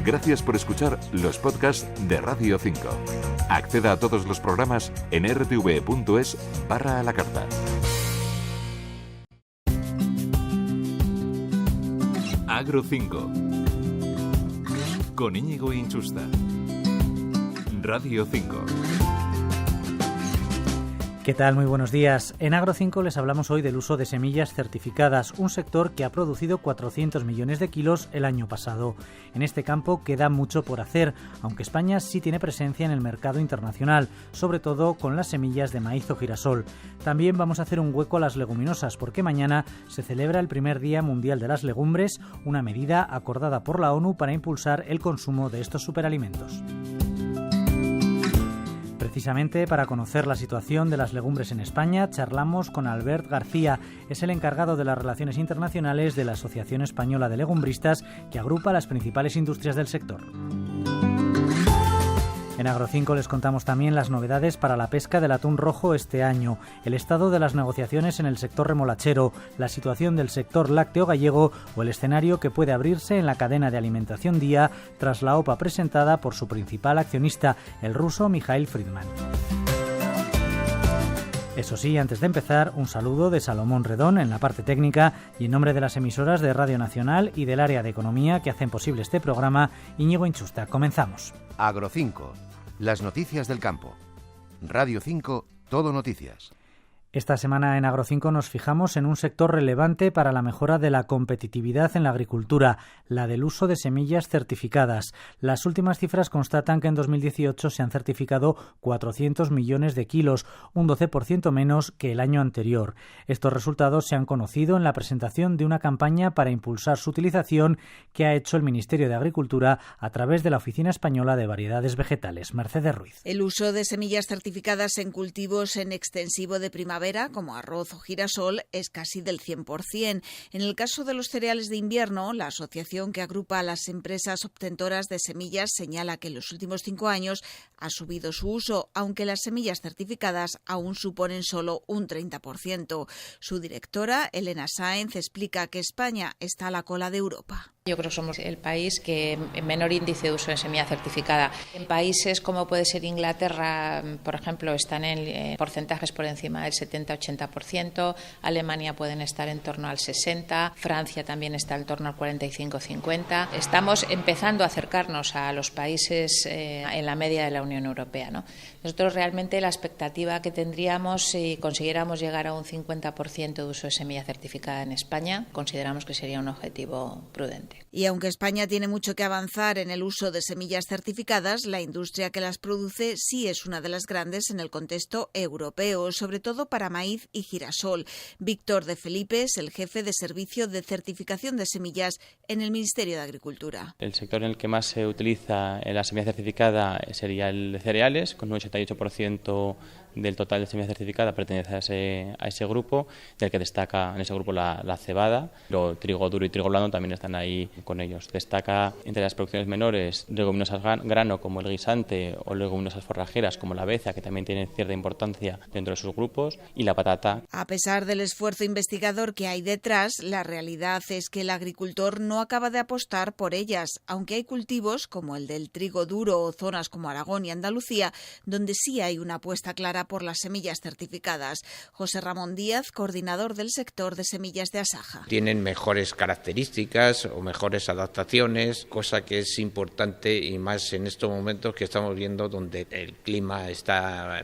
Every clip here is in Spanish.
Gracias por escuchar los podcasts de Radio 5. Acceda a todos los programas en rtv.es/a la carta. Agro 5 con Íñigo Inchusta. Radio 5. ¿Qué tal? Muy buenos días. En Agro 5 les hablamos hoy del uso de semillas certificadas, un sector que ha producido 400 millones de kilos el año pasado. En este campo queda mucho por hacer, aunque España sí tiene presencia en el mercado internacional, sobre todo con las semillas de maíz o girasol. También vamos a hacer un hueco a las leguminosas, porque mañana se celebra el primer Día Mundial de las Legumbres, una medida acordada por la ONU para impulsar el consumo de estos superalimentos. Precisamente para conocer la situación de las legumbres en España, charlamos con Albert García. Es el encargado de las relaciones internacionales de la Asociación Española de Legumbristas, que agrupa las principales industrias del sector. En Agro 5 les contamos también las novedades para la pesca del atún rojo este año, el estado de las negociaciones en el sector remolachero, la situación del sector lácteo gallego o el escenario que puede abrirse en la cadena de alimentación Día tras la OPA presentada por su principal accionista, el ruso Mikhail Fridman. Eso sí, antes de empezar, un saludo de Salomón Redón en la parte técnica y en nombre de las emisoras de Radio Nacional y del área de economía que hacen posible este programa, Íñigo Inchusta. Comenzamos. Agro 5, las noticias del campo. Radio 5, todo noticias. Esta semana en Agro 5 nos fijamos en un sector relevante para la mejora de la competitividad en la agricultura, la del uso de semillas certificadas. Las últimas cifras constatan que en 2018 se han certificado 400 millones de kilos, un 12% menos que el año anterior. Estos resultados se han conocido en la presentación de una campaña para impulsar su utilización que ha hecho el Ministerio de Agricultura a través de la Oficina Española de Variedades Vegetales. Mercedes Ruiz. El uso de semillas certificadas en cultivos en extensivo de primavera como arroz o girasol es casi del 100%. En el caso de los cereales de invierno, la asociación que agrupa a las empresas obtentoras de semillas señala que en los últimos 5 años ha subido su uso, aunque las semillas certificadas aún suponen solo un 30%. Su directora, Elena Sáenz, explica que España está a la cola de Europa. Yo creo que somos el país que en menor índice de uso de semilla certificada. En países como puede ser Inglaterra, por ejemplo, están en porcentajes por encima del 70-80%, Alemania pueden estar en torno al 60%, Francia también está en torno al 45-50%. Estamos empezando a acercarnos a los países en la media de la Unión Europea, ¿no? Nosotros realmente la expectativa que tendríamos si consiguiéramos llegar a un 50% de uso de semilla certificada en España, consideramos que sería un objetivo prudente. Y aunque España tiene mucho que avanzar en el uso de semillas certificadas, la industria que las produce sí es una de las grandes en el contexto europeo, sobre todo para maíz y girasol. Víctor de Felipe es el jefe de servicio de certificación de semillas en el Ministerio de Agricultura. El sector en el que más se utiliza la semilla certificada sería el de cereales, con un 88% del total de semilla certificada pertenece a ese grupo, del que destaca en ese grupo la cebada, pero trigo duro y trigo blando también están ahí con ellos. Destaca entre las producciones menores leguminosas grano como el guisante o leguminosas forrajeras como la aveza, que también tienen cierta importancia dentro de sus grupos, y la patata. A pesar del esfuerzo investigador que hay detrás, la realidad es que el agricultor no acaba de apostar por ellas, aunque hay cultivos como el del trigo duro o zonas como Aragón y Andalucía, donde sí hay una apuesta clara por las semillas certificadas. José Ramón Díaz, coordinador del sector de semillas de Asaja. Tienen mejores características o mejores adaptaciones, cosa que es importante y más en estos momentos que estamos viendo donde el clima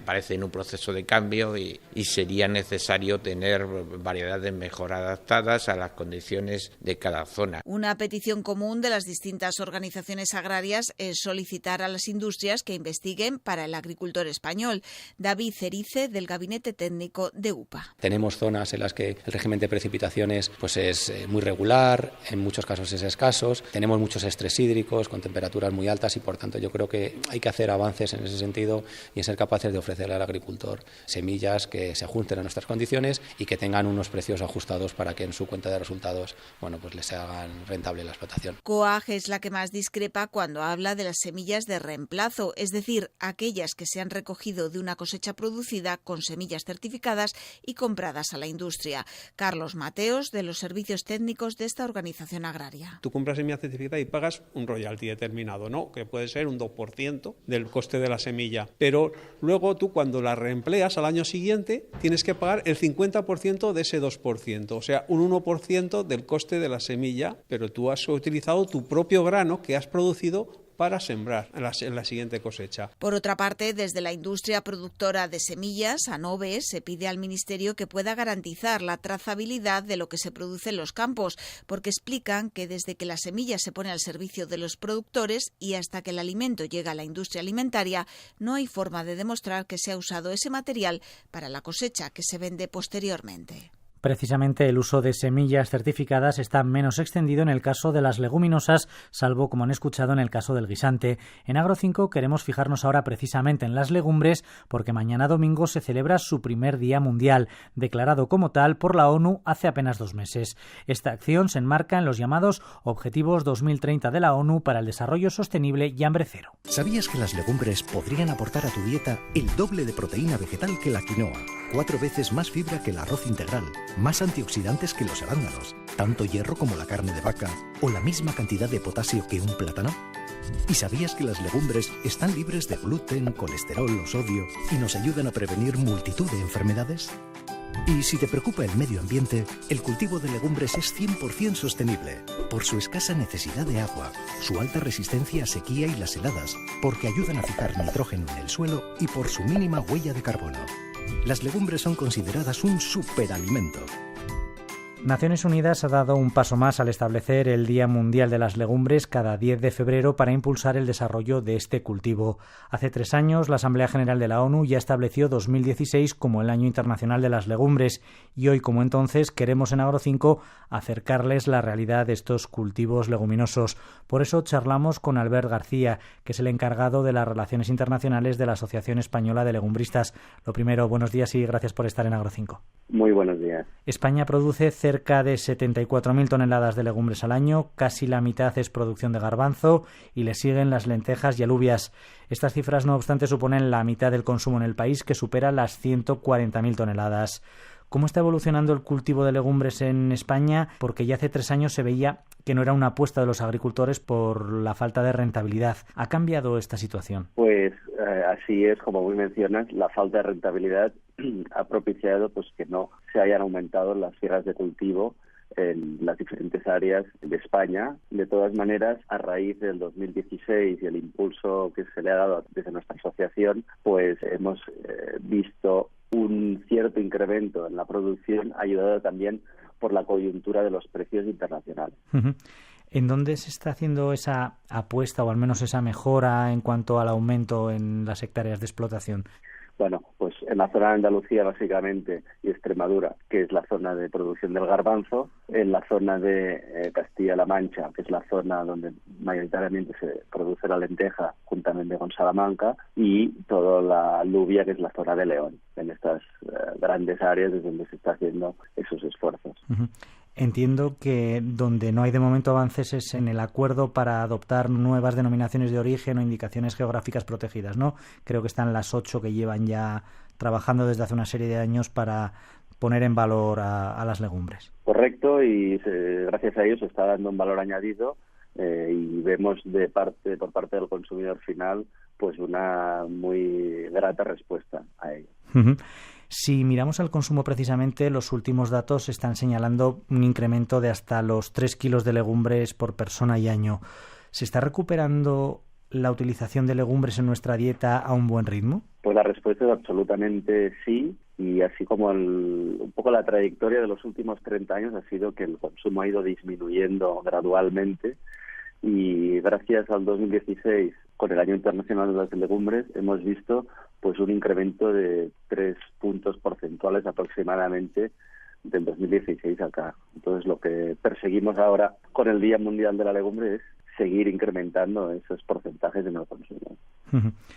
parece en un proceso de cambio y sería necesario tener variedades mejor adaptadas a las condiciones de cada zona. Una petición común de las distintas organizaciones agrarias es solicitar a las industrias que investiguen para el agricultor español. David Cerice, del Gabinete Técnico de UPA. Tenemos zonas en las que el régimen de precipitaciones pues es muy regular, en muchos casos es escaso, tenemos muchos estrés hídricos con temperaturas muy altas y por tanto yo creo que hay que hacer avances en ese sentido y en ser capaces de ofrecerle al agricultor semillas que se ajusten a nuestras condiciones y que tengan unos precios ajustados para que en su cuenta de resultados pues les hagan rentable la explotación. COAG es la que más discrepa cuando habla de las semillas de reemplazo, es decir, aquellas que se han recogido de una cosecha producida con semillas certificadas y compradas a la industria. Carlos Mateos, de los servicios técnicos de esta organización agraria. Tú compras semilla certificada y pagas un royalty determinado, ¿no? Que puede ser un 2% del coste de la semilla. Pero luego tú, cuando la reempleas al año siguiente, tienes que pagar el 50% de ese 2%, o sea, un 1% del coste de la semilla, pero tú has utilizado tu propio grano que has producido para sembrar en la siguiente cosecha. Por otra parte, desde la industria productora de semillas, ANOVE, se pide al Ministerio que pueda garantizar la trazabilidad de lo que se produce en los campos, porque explican que desde que la semilla se pone al servicio de los productores y hasta que el alimento llega a la industria alimentaria, no hay forma de demostrar que se ha usado ese material para la cosecha que se vende posteriormente. Precisamente el uso de semillas certificadas está menos extendido en el caso de las leguminosas, salvo, como han escuchado, en el caso del guisante. En Agro5 queremos fijarnos ahora precisamente en las legumbres, porque mañana domingo se celebra su primer Día Mundial, declarado como tal por la ONU hace apenas 2 meses. Esta acción se enmarca en los llamados Objetivos 2030 de la ONU para el Desarrollo Sostenible y Hambre Cero. ¿Sabías que las legumbres podrían aportar a tu dieta el doble de proteína vegetal que la quinoa, 4 veces más fibra que el arroz integral, más antioxidantes que los arándanos, tanto hierro como la carne de vaca o la misma cantidad de potasio que un plátano? ¿Y sabías que las legumbres están libres de gluten, colesterol o sodio y nos ayudan a prevenir multitud de enfermedades? Y si te preocupa el medio ambiente, el cultivo de legumbres es 100% sostenible, por su escasa necesidad de agua, su alta resistencia a sequía y las heladas, porque ayudan a fijar nitrógeno en el suelo y por su mínima huella de carbono. Las legumbres son consideradas un superalimento. Naciones Unidas ha dado un paso más al establecer el Día Mundial de las Legumbres cada 10 de febrero para impulsar el desarrollo de este cultivo. Hace 3 años, la Asamblea General de la ONU ya estableció 2016 como el Año Internacional de las Legumbres y hoy, como entonces, queremos en Agro5 acercarles la realidad de estos cultivos leguminosos. Por eso charlamos con Albert García, que es el encargado de las Relaciones Internacionales de la Asociación Española de Legumbristas. Lo primero, buenos días y gracias por estar en Agro5. Muy buenos días. España produce cerca de 74.000 toneladas de legumbres al año, casi la mitad es producción de garbanzo y le siguen las lentejas y alubias. Estas cifras, no obstante, suponen la mitad del consumo en el país, que supera las 140.000 toneladas. ¿Cómo está evolucionando el cultivo de legumbres en España? Porque ya hace 3 años se veía que no era una apuesta de los agricultores por la falta de rentabilidad. ¿Ha cambiado esta situación? Pues así es, como muy mencionas, la falta de rentabilidad ha propiciado pues que no se hayan aumentado las tierras de cultivo en las diferentes áreas de España. De todas maneras, a raíz del 2016 y el impulso que se le ha dado desde nuestra asociación, pues hemos visto un cierto incremento en la producción, ayudado también por la coyuntura de los precios internacionales. Uh-huh. ¿En dónde se está haciendo esa apuesta o al menos esa mejora en cuanto al aumento en las hectáreas de explotación? Bueno, pues en la zona de Andalucía básicamente y Extremadura, que es la zona de producción del garbanzo, en la zona de Castilla-La Mancha, que es la zona donde mayoritariamente se produce la lenteja, juntamente con Salamanca, y toda la alubia, que es la zona de León. En estas grandes áreas es donde se está haciendo esos esfuerzos. Uh-huh. Entiendo que donde no hay de momento avances es en el acuerdo para adoptar nuevas denominaciones de origen o indicaciones geográficas protegidas, ¿no? Creo que están las 8 que llevan ya trabajando desde hace una serie de años para poner en valor a las legumbres. Correcto, y gracias a ello se está dando un valor añadido y vemos por parte del consumidor final pues una muy grata respuesta a ello. Uh-huh. Si miramos al consumo precisamente, los últimos datos están señalando un incremento de hasta los 3 kilos de legumbres por persona y año. ¿Se está recuperando la utilización de legumbres en nuestra dieta a un buen ritmo? Pues la respuesta es absolutamente sí, y así como un poco la trayectoria de los últimos 30 años ha sido que el consumo ha ido disminuyendo gradualmente, y gracias al 2016, con el Año Internacional de las Legumbres, hemos visto pues un incremento de 3 puntos porcentuales aproximadamente del 2016 acá. Entonces, lo que perseguimos ahora con el Día Mundial de la Legumbre es seguir incrementando esos porcentajes de nuestro consumo.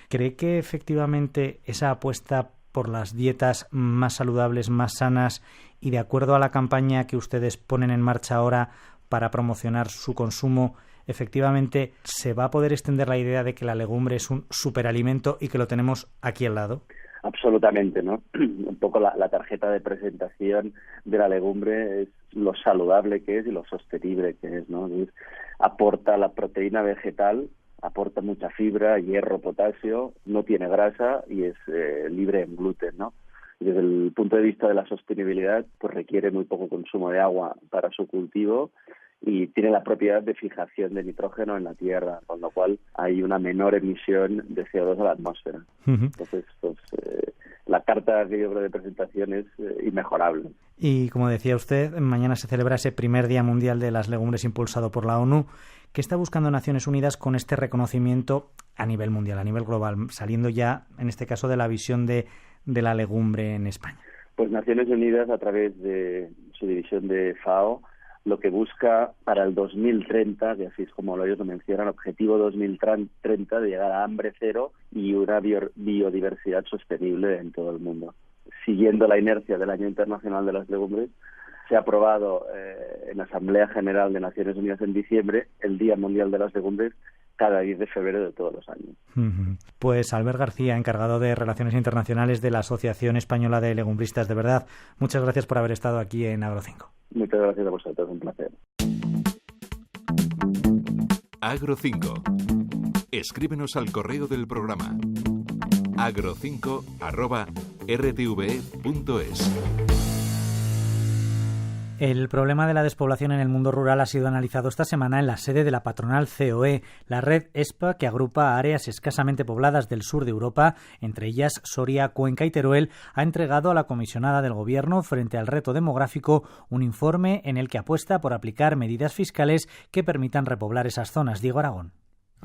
¿Cree que efectivamente esa apuesta por las dietas más saludables, más sanas y de acuerdo a la campaña que ustedes ponen en marcha ahora para promocionar su consumo, efectivamente se va a poder extender la idea de que la legumbre es un superalimento y que lo tenemos aquí al lado? Absolutamente, ¿no? Un poco la tarjeta de presentación de la legumbre es lo saludable que es y lo sostenible que es, ¿no? Es, aporta la proteína vegetal, aporta mucha fibra, hierro, potasio, no tiene grasa y es libre en gluten, ¿no? Y desde el punto de vista de la sostenibilidad, pues requiere muy poco consumo de agua para su cultivo y tiene la propiedad de fijación de nitrógeno en la tierra, con lo cual hay una menor emisión de CO2 a la atmósfera. Entonces, pues la carta que yo creo de presentación es inmejorable. Y como decía usted, mañana se celebra ese primer Día Mundial de las Legumbres impulsado por la ONU. ¿Qué está buscando Naciones Unidas con este reconocimiento a nivel mundial, a nivel global, saliendo ya, en este caso, de la visión de la legumbre en España? Pues Naciones Unidas, a través de su división de FAO, lo que busca para el 2030, que así es como ellos lo mencionan, objetivo 2030 de llegar a hambre cero y una biodiversidad sostenible en todo el mundo. Siguiendo la inercia del Año Internacional de las Legumbres, se ha aprobado en la Asamblea General de Naciones Unidas en diciembre el Día Mundial de las Legumbres cada 10 de febrero de todos los años. Pues Albert García, encargado de Relaciones Internacionales de la Asociación Española de Legumbristas, de verdad, muchas gracias por haber estado aquí en Agro5. Muchas gracias a vosotros, un placer. Agro5. Escríbenos al correo del programa agro5@rtve.es. El problema de la despoblación en el mundo rural ha sido analizado esta semana en la sede de la patronal COE, la red ESPA, que agrupa áreas escasamente pobladas del sur de Europa, entre ellas Soria, Cuenca y Teruel, ha entregado a la comisionada del Gobierno frente al reto demográfico un informe en el que apuesta por aplicar medidas fiscales que permitan repoblar esas zonas. Diego Aragón.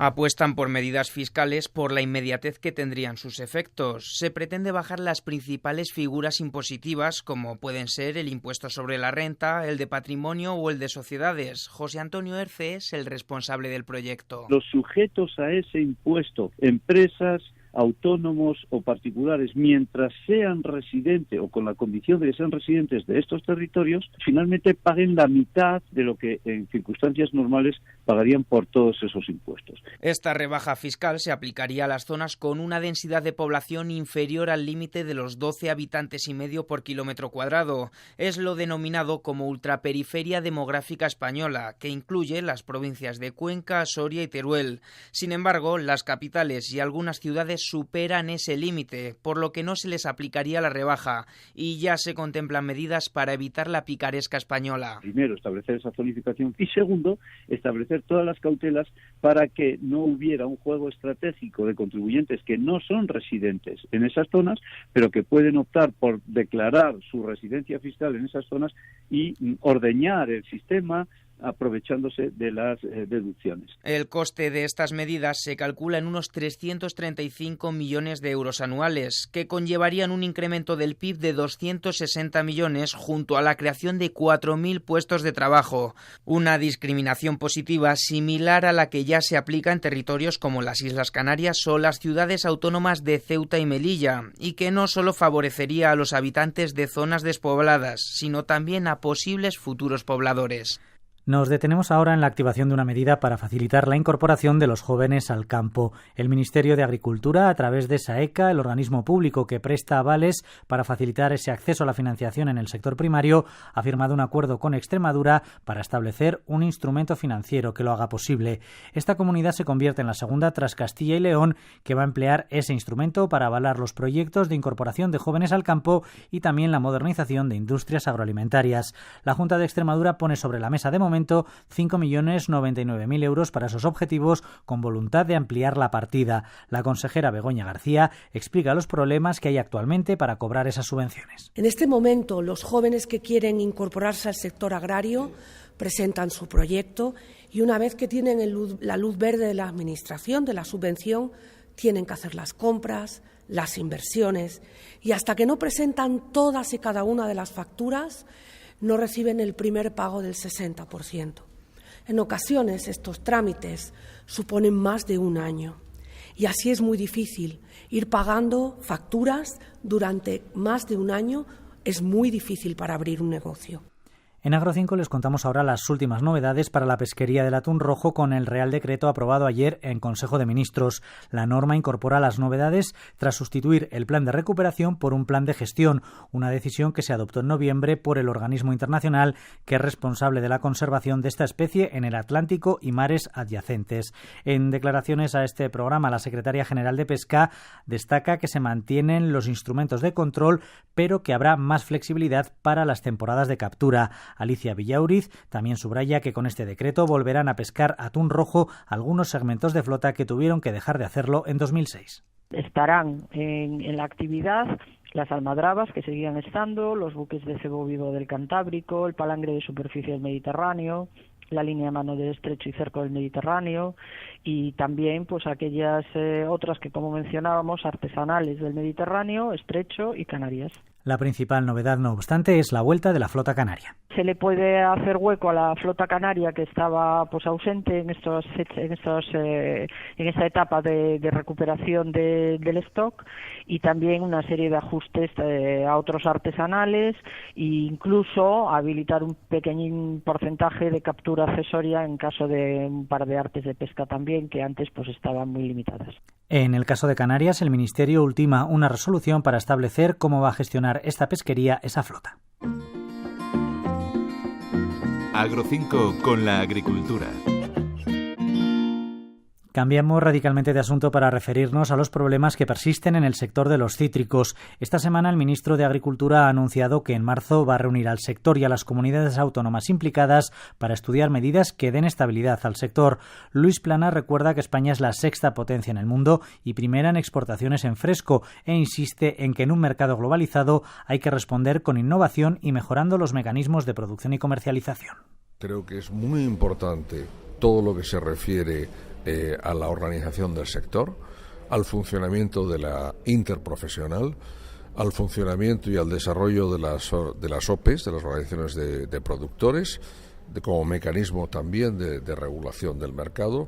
Apuestan por medidas fiscales por la inmediatez que tendrían sus efectos. Se pretende bajar las principales figuras impositivas, como pueden ser el impuesto sobre la renta, el de patrimonio o el de sociedades. José Antonio Erce es el responsable del proyecto. Los sujetos a ese impuesto, empresas, autónomos o particulares, mientras sean residentes o con la condición de que sean residentes de estos territorios, finalmente paguen la mitad de lo que en circunstancias normales pagarían por todos esos impuestos. Esta rebaja fiscal se aplicaría a las zonas con una densidad de población inferior al límite de los 12 habitantes y medio por kilómetro cuadrado. Es lo denominado como ultraperiferia demográfica española, que incluye las provincias de Cuenca, Soria y Teruel. Sin embargo, las capitales y algunas ciudades superan ese límite, por lo que no se les aplicaría la rebaja y ya se contemplan medidas para evitar la picaresca española. Primero, establecer esa zonificación y segundo, establecer todas las cautelas para que no hubiera un juego estratégico de contribuyentes que no son residentes en esas zonas, pero que pueden optar por declarar su residencia fiscal en esas zonas y ordeñar el sistema aprovechándose de las deducciones. El coste de estas medidas se calcula en unos 335 millones de euros anuales, que conllevarían un incremento del PIB de 260 millones junto a la creación de 4.000 puestos de trabajo. Una discriminación positiva similar a la que ya se aplica en territorios como las Islas Canarias o las ciudades autónomas de Ceuta y Melilla, y que no solo favorecería a los habitantes de zonas despobladas, sino también a posibles futuros pobladores. Nos detenemos ahora en la activación de una medida para facilitar la incorporación de los jóvenes al campo. El Ministerio de Agricultura, a través de SAECA, el organismo público que presta avales para facilitar ese acceso a la financiación en el sector primario, ha firmado un acuerdo con Extremadura para establecer un instrumento financiero que lo haga posible. Esta comunidad se convierte en la segunda tras Castilla y León, que va a emplear ese instrumento para avalar los proyectos de incorporación de jóvenes al campo y también la modernización de industrias agroalimentarias. La Junta de Extremadura pone sobre la mesa de momento 5.099.000 euros para esos objetivos, con voluntad de ampliar la partida. La consejera Begoña García explica los problemas que hay actualmente para cobrar esas subvenciones. En este momento, los jóvenes que quieren incorporarse al sector agrario presentan su proyecto y una vez que tienen la luz verde de la Administración, de la subvención, tienen que hacer las compras, las inversiones y hasta que no presentan todas y cada una de las facturas, no reciben el primer pago del 60%. En ocasiones estos trámites suponen más de un año y así es muy difícil. Ir pagando facturas durante más de un año es muy difícil para abrir un negocio. En Agro 5 les contamos ahora las últimas novedades para la pesquería del atún rojo con el Real Decreto aprobado ayer en Consejo de Ministros. La norma incorpora las novedades tras sustituir el plan de recuperación por un plan de gestión, una decisión que se adoptó en noviembre por el organismo internacional que es responsable de la conservación de esta especie en el Atlántico y mares adyacentes. En declaraciones a este programa, la secretaria general de Pesca destaca que se mantienen los instrumentos de control, pero que habrá más flexibilidad para las temporadas de captura. Alicia Villauriz también subraya que con este decreto volverán a pescar atún rojo algunos segmentos de flota que tuvieron que dejar de hacerlo en 2006. Estarán en la actividad las almadrabas, que seguían estando, los buques de cebo vivo del Cantábrico, el palangre de superficie del Mediterráneo, la línea de mano del estrecho y cerco del Mediterráneo, y también pues aquellas otras que, como mencionábamos, artesanales del Mediterráneo, estrecho y Canarias. La principal novedad, no obstante, es la vuelta de la flota canaria. Se le puede hacer hueco a la flota canaria, que estaba pues ausente en esta etapa de recuperación del stock, y también una serie de ajustes a otros artesanales e incluso habilitar un pequeño porcentaje de captura accesoria en caso de un par de artes de pesca también, que antes pues estaban muy limitadas. En el caso de Canarias, el Ministerio ultima una resolución para establecer cómo va a gestionar esta pesquería esa flota. Agro 5 con la agricultura. Cambiamos radicalmente de asunto para referirnos a los problemas que persisten en el sector de los cítricos. Esta semana el ministro de Agricultura ha anunciado que en marzo va a reunir al sector y a las comunidades autónomas implicadas para estudiar medidas que den estabilidad al sector. Luis Plana recuerda que España es la sexta potencia en el mundo y primera en exportaciones en fresco e insiste en que en un mercado globalizado hay que responder con innovación y mejorando los mecanismos de producción y comercialización. Creo que es muy importante todo lo que se refiere a la organización del sector, al funcionamiento de la interprofesional, al funcionamiento y al desarrollo de las OPEs, de las organizaciones de productores, como mecanismo también de regulación del mercado,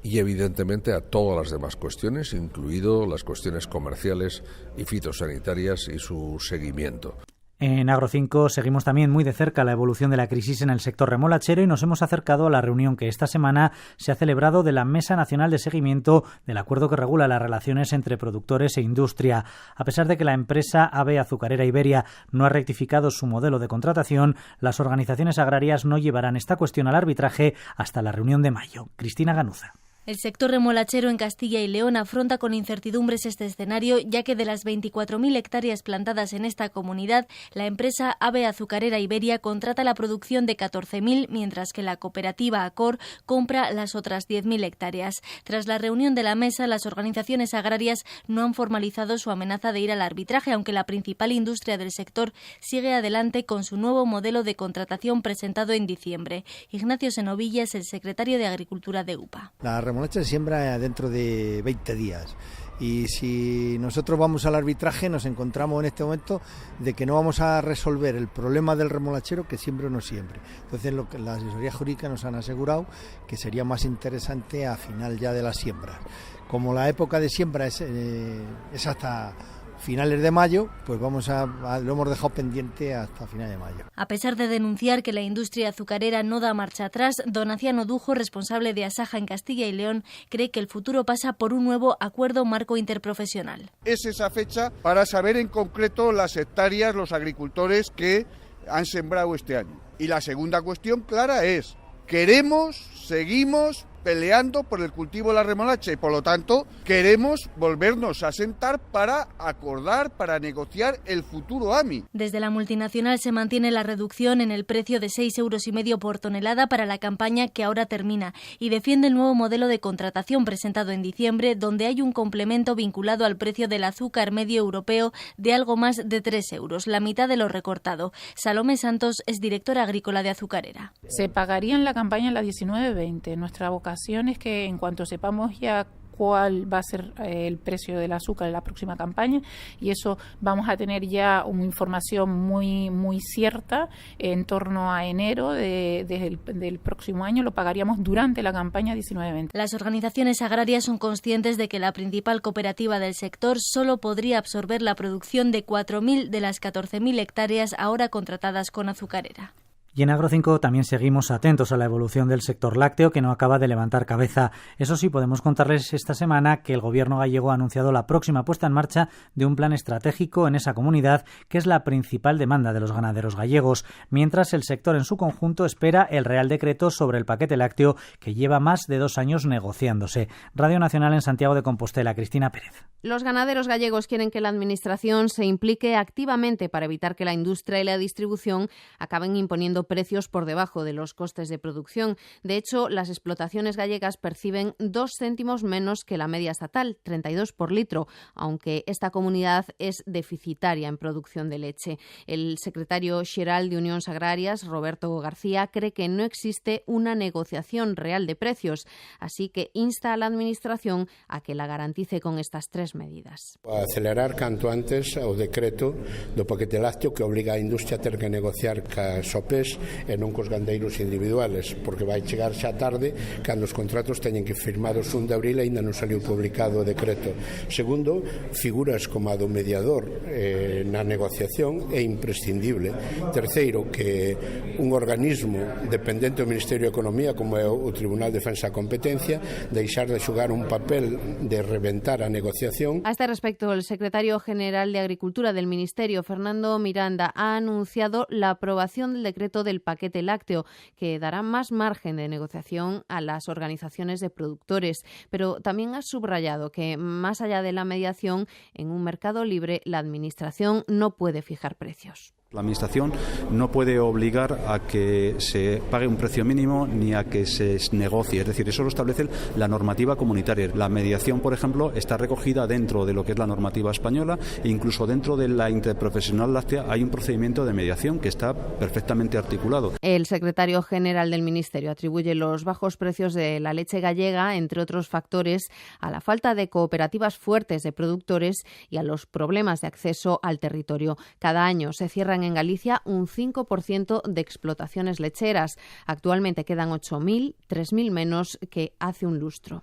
y evidentemente a todas las demás cuestiones, incluido las cuestiones comerciales y fitosanitarias y su seguimiento. En Agro 5 seguimos también muy de cerca la evolución de la crisis en el sector remolachero y nos hemos acercado a la reunión que esta semana se ha celebrado de la Mesa Nacional de Seguimiento del acuerdo que regula las relaciones entre productores e industria. A pesar de que la empresa AVE Azucarera Iberia no ha rectificado su modelo de contratación, las organizaciones agrarias no llevarán esta cuestión al arbitraje hasta la reunión de mayo. Cristina Ganuza. El sector remolachero en Castilla y León afronta con incertidumbres este escenario, ya que de las 24.000 hectáreas plantadas en esta comunidad, la empresa AVE Azucarera Iberia contrata la producción de 14.000, mientras que la cooperativa Acor compra las otras 10.000 hectáreas. Tras la reunión de la mesa, las organizaciones agrarias no han formalizado su amenaza de ir al arbitraje, aunque la principal industria del sector sigue adelante con su nuevo modelo de contratación presentado en diciembre. Ignacio Senovilla es el secretario de Agricultura de UPA. La remolacha se siembra dentro de 20 días y si nosotros vamos al arbitraje nos encontramos en este momento de que no vamos a resolver el problema del remolachero que siembre o no siembre. Entonces la asesoría jurídica nos han asegurado que sería más interesante a final ya de la siembra. Como la época de siembra es hasta finales de mayo, pues lo hemos dejado pendiente hasta finales de mayo. A pesar de denunciar que la industria azucarera no da marcha atrás, Donaciano Dujo, responsable de Asaja en Castilla y León, cree que el futuro pasa por un nuevo acuerdo marco interprofesional. Es esa fecha para saber en concreto las hectáreas, los agricultores que han sembrado este año. Y la segunda cuestión clara es, seguimos peleando por el cultivo de la remolacha y por lo tanto queremos volvernos a sentar para acordar, para negociar el futuro AMI. Desde la multinacional se mantiene la reducción en el precio de 6,5 € por tonelada para la campaña que ahora termina y defiende el nuevo modelo de contratación presentado en diciembre, donde hay un complemento vinculado al precio del azúcar medio europeo de algo más de 3 €, la mitad de lo recortado. Salomé Santos es directora agrícola de Azucarera. Se pagaría en la campaña en la 19-20. Nuestra vocación es que en cuanto sepamos ya cuál va a ser el precio del azúcar en la próxima campaña, y eso vamos a tener ya una información muy cierta en torno a enero del próximo año, lo pagaríamos durante la campaña 19-20. Las organizaciones agrarias son conscientes de que la principal cooperativa del sector solo podría absorber la producción de 4.000 de las 14.000 hectáreas ahora contratadas con Azucarera. Y en Agro5 también seguimos atentos a la evolución del sector lácteo, que no acaba de levantar cabeza. Eso sí, podemos contarles esta semana que el gobierno gallego ha anunciado la próxima puesta en marcha de un plan estratégico en esa comunidad, que es la principal demanda de los ganaderos gallegos, mientras el sector en su conjunto espera el Real Decreto sobre el paquete lácteo, que lleva más de 2 años negociándose. Radio Nacional en Santiago de Compostela, Cristina Pérez. Los ganaderos gallegos quieren que la Administración se implique activamente para evitar que la industria y la distribución acaben imponiendo precios por debajo de los costes de producción. De hecho, las explotaciones gallegas perciben 2 céntimos menos que la media estatal, 32 por litro, aunque esta comunidad es deficitaria en producción de leche. El secretario xeral de Unións Agrarias, Roberto García, cree que no existe una negociación real de precios, así que insta a la Administración a que la garantice con estas 3 medidas. Acelerar canto antes o decreto do paquete lácteo que obriga a industria a ter que negociar cas OPEs e non cos gandeiros individuales, porque vai chegar xa tarde cando os contratos teñen que firmados 1 de abril e ainda non saliu publicado o decreto. Segundo, figuras como a do mediador na negociación é imprescindible. Terceiro, que un organismo dependente do Ministerio de Economía, como é o Tribunal de Defensa da Competencia, deixar de xogar un papel de reventar a negociación. A este respecto, el secretario general de Agricultura del Ministerio, Fernando Miranda, ha anunciado la aprobación del decreto del paquete lácteo, que dará más margen de negociación a las organizaciones de productores, pero también ha subrayado que, más allá de la mediación, en un mercado libre, la Administración no puede fijar precios. La Administración no puede obligar a que se pague un precio mínimo ni a que se negocie, es decir, eso lo establece la normativa comunitaria. La mediación, por ejemplo, está recogida dentro de lo que es la normativa española e incluso dentro de la interprofesional láctea hay un procedimiento de mediación que está perfectamente articulado. El secretario general del Ministerio atribuye los bajos precios de la leche gallega, entre otros factores, a la falta de cooperativas fuertes de productores y a los problemas de acceso al territorio. Cada año se cierran en Galicia un 5% de explotaciones lecheras. Actualmente quedan 8.000, 3.000 menos que hace un lustro.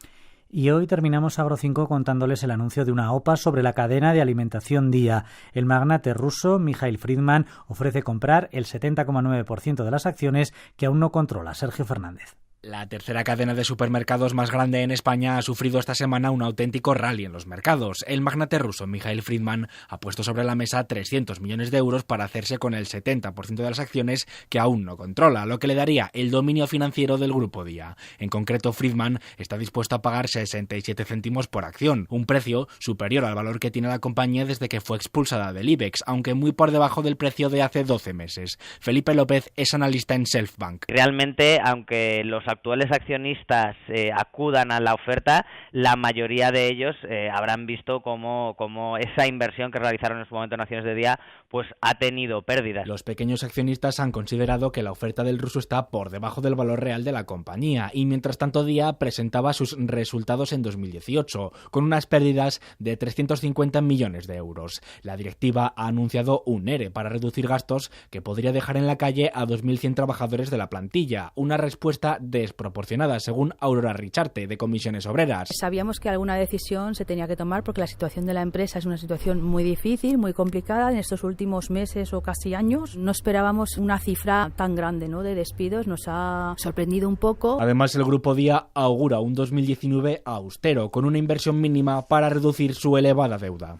Y hoy terminamos Agro5 contándoles el anuncio de una OPA sobre la cadena de alimentación Día. El magnate ruso Mikhail Friedman ofrece comprar el 70,9% de las acciones que aún no controla. Sergio Fernández. La tercera cadena de supermercados más grande en España ha sufrido esta semana un auténtico rally en los mercados. El magnate ruso Mikhail Friedman ha puesto sobre la mesa 300 millones de euros para hacerse con el 70% de las acciones que aún no controla, lo que le daría el dominio financiero del grupo Día. En concreto, Friedman está dispuesto a pagar 67 céntimos por acción, un precio superior al valor que tiene la compañía desde que fue expulsada del IBEX, aunque muy por debajo del precio de hace 12 meses. Felipe López es analista en Selfbank. Realmente, aunque los actuales accionistas acudan a la oferta, la mayoría de ellos habrán visto cómo esa inversión que realizaron en su momento en acciones de Día pues ha tenido pérdidas. Los pequeños accionistas han considerado que la oferta del ruso está por debajo del valor real de la compañía y mientras tanto Día presentaba sus resultados en 2018 con unas pérdidas de 350 millones de euros. La directiva ha anunciado un ERE para reducir gastos que podría dejar en la calle a 2.100 trabajadores de la plantilla, una respuesta desproporcionada según Aurora Richarte, de Comisiones Obreras. Sabíamos que alguna decisión se tenía que tomar porque la situación de la empresa es una situación muy difícil, muy complicada en estos últimos meses o casi años. No esperábamos una cifra tan grande, ¿no?, de despidos, nos ha sorprendido un poco. Además, el Grupo Día augura un 2019 austero, con una inversión mínima para reducir su elevada deuda.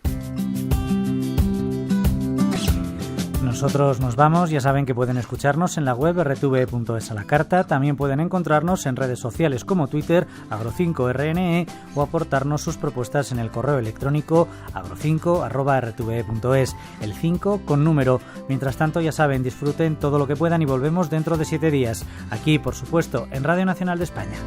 Nosotros nos vamos, ya saben que pueden escucharnos en la web rtve.es a la carta, también pueden encontrarnos en redes sociales como Twitter, agro5rne, o aportarnos sus propuestas en el correo electrónico agro5@rtve.es, el 5 con número. Mientras tanto, ya saben, disfruten todo lo que puedan y volvemos dentro de 7 días, aquí, por supuesto, en Radio Nacional de España.